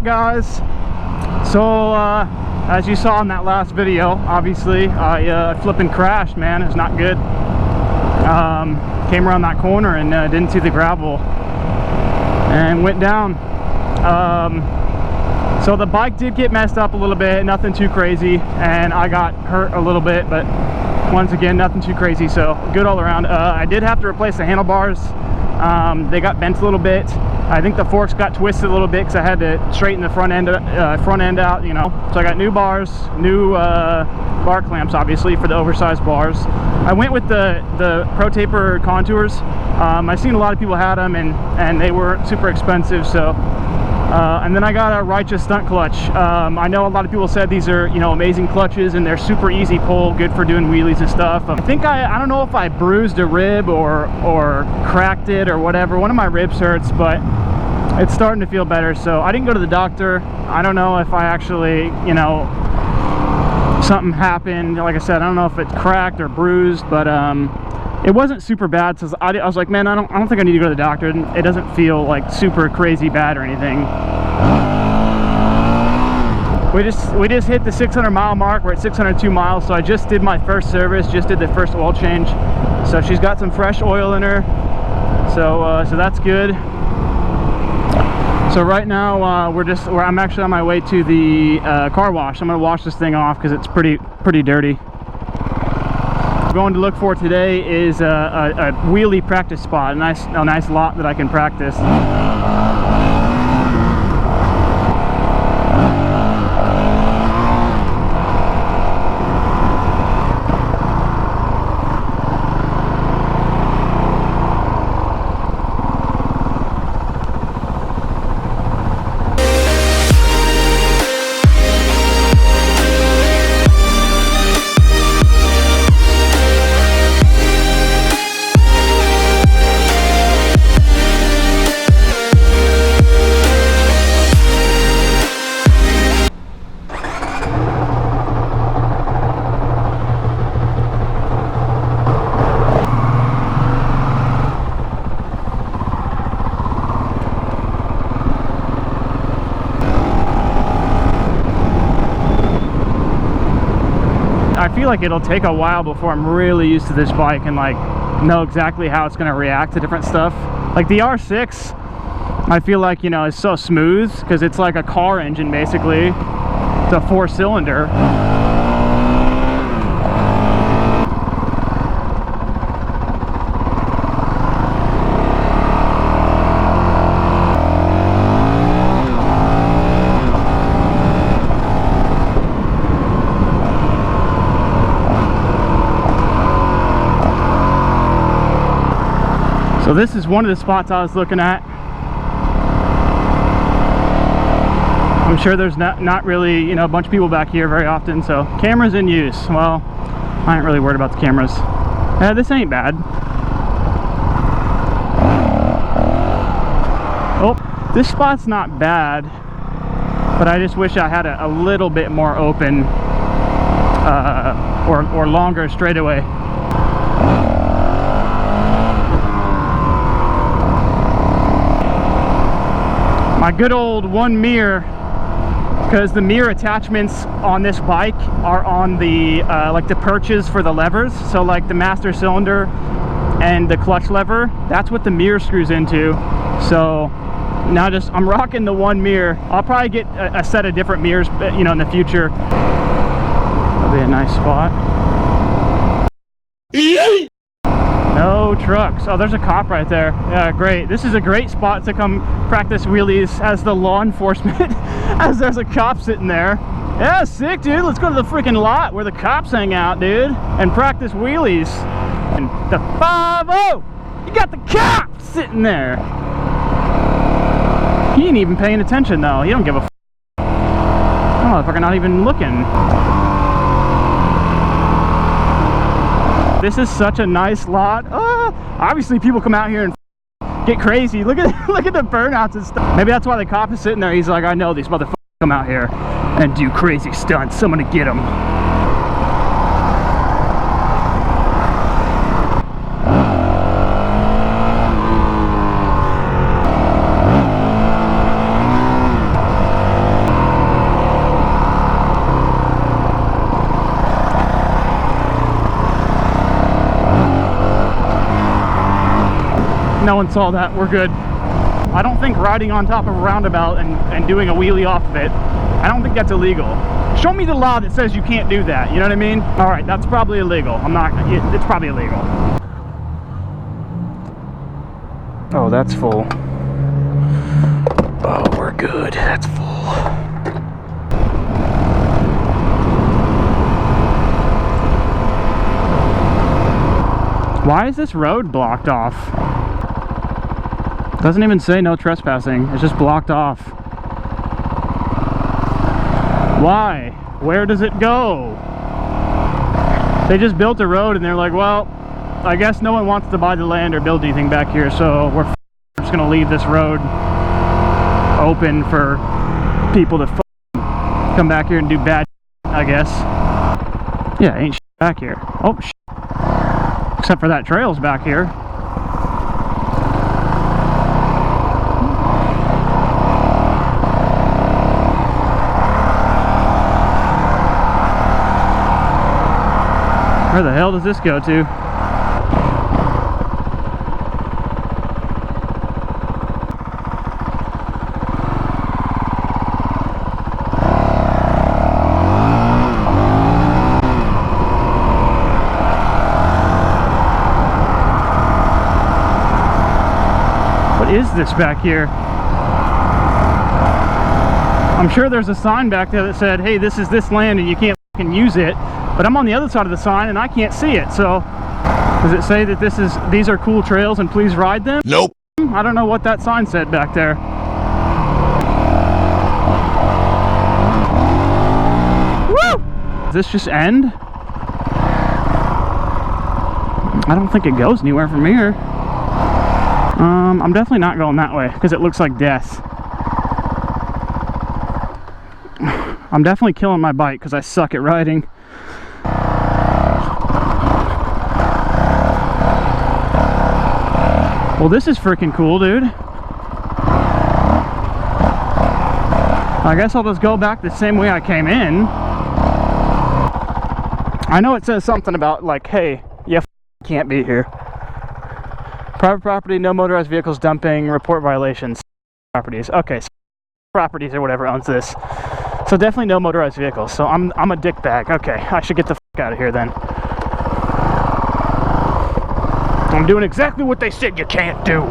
up, guys? So as you saw in that last video, obviously I flipping crashed, man. It was not good. Came around that corner and didn't see the gravel and went down. So the bike did get messed up a little bit, nothing too crazy, and I got hurt a little bit, but once again, nothing too crazy, so good all around. I did have to replace the handlebars. They got bent a little bit. I think the forks got twisted a little bit because I had to straighten the front end out, you know. So I got new bars, new bar clamps, obviously, for the oversized bars. I went with the Pro Taper contours. I've seen a lot of people had them, and they weren't super expensive, so. And then I got a Righteous stunt clutch. I know a lot of people said these are, you know, amazing clutches and they're super easy pull, good for doing wheelies and stuff. I think I don't know if I bruised a rib or cracked it or whatever. One of my ribs hurts, but it's starting to feel better. So I didn't go to the doctor. I don't know if I actually, you know, something happened. Like I said, I don't know if it's cracked or bruised, but it wasn't super bad. So I was like, man, I don't think I need to go to the doctor. It doesn't feel like super crazy bad or anything. We just hit the 600-mile mark. We're at 602 miles. So I just did my first service. Just did the first oil change. So she's got some fresh oil in her. So that's good. So right now I'm actually on my way to the car wash. I'm gonna wash this thing off because it's pretty dirty. What I'm going to look for today is a wheelie practice spot, a nice lot that I can practice. I feel like it'll take a while before I'm really used to this bike and like know exactly how it's going to react to different stuff. Like the R6, I feel like, you know, is so smooth because it's like a car engine basically. It's a 4-cylinder. So this is one of the spots I was looking at. I'm sure there's not really, you know, a bunch of people back here very often, so cameras in use. Well, I ain't really worried about the cameras. This ain't bad. Oh, this spot's not bad, but I just wish I had a little bit more open or longer straightaway. My good old one mirror, because the mirror attachments on this bike are on the like the perches for the levers. So like the master cylinder and the clutch lever, that's what the mirror screws into. So now I'm rocking the one mirror. I'll probably get a set of different mirrors, you know, in the future. That'll be a nice spot. No trucks. Oh, there's a cop right there. Yeah, great. This is a great spot to come practice wheelies as the law enforcement, as there's a cop sitting there. Yeah, sick, dude. Let's go to the freaking lot where the cops hang out, dude, and practice wheelies. And the 5-0! You got the cop sitting there. He ain't even paying attention, though. He don't give a f***. Oh, if I'm not even looking. This is such a nice lot. Obviously people come out here and get crazy. Look at the burnouts and stuff. Maybe that's why the cop is sitting there. He's like, I know these motherfuckers come out here and do crazy stunts. I'm gonna get them. No one saw that. We're good. I don't think riding on top of a roundabout and doing a wheelie off of it, I don't think that's illegal. Show me the law that says you can't do that, you know what I mean? All right, that's probably illegal. It's probably illegal. Oh, that's full. Oh, we're good. That's full. Why is this road blocked off? Doesn't even say no trespassing. It's just blocked off. Why? Where does it go? They just built a road and they're like, well, I guess no one wants to buy the land or build anything back here, so we're just gonna leave this road open for people to come back here and do bad shit, I guess. Yeah, ain't shit back here. Oh, shit. Except for that trail's back here. Where the hell does this go to? What is this back here? I'm sure there's a sign back there that said, hey, this is this land and you can't fucking use it. But I'm on the other side of the sign and I can't see it, so does it say that these are cool trails and please ride them? Nope. I don't know what that sign said back there. Woo! Does this just end? I don't think it goes anywhere from here. I'm definitely not going that way because it looks like death. I'm definitely killing my bike because I suck at riding. Well, this is freaking cool, dude. I guess I'll just go back the same way I came in. I know it says something about, like, hey, you can't be here. Private property, no motorized vehicles dumping, report violations. Properties. Okay, so properties or whatever owns this. So definitely no motorized vehicles. So I'm a dickbag. Okay, I should get the fuck out of here then. I'm doing exactly what they said you can't do.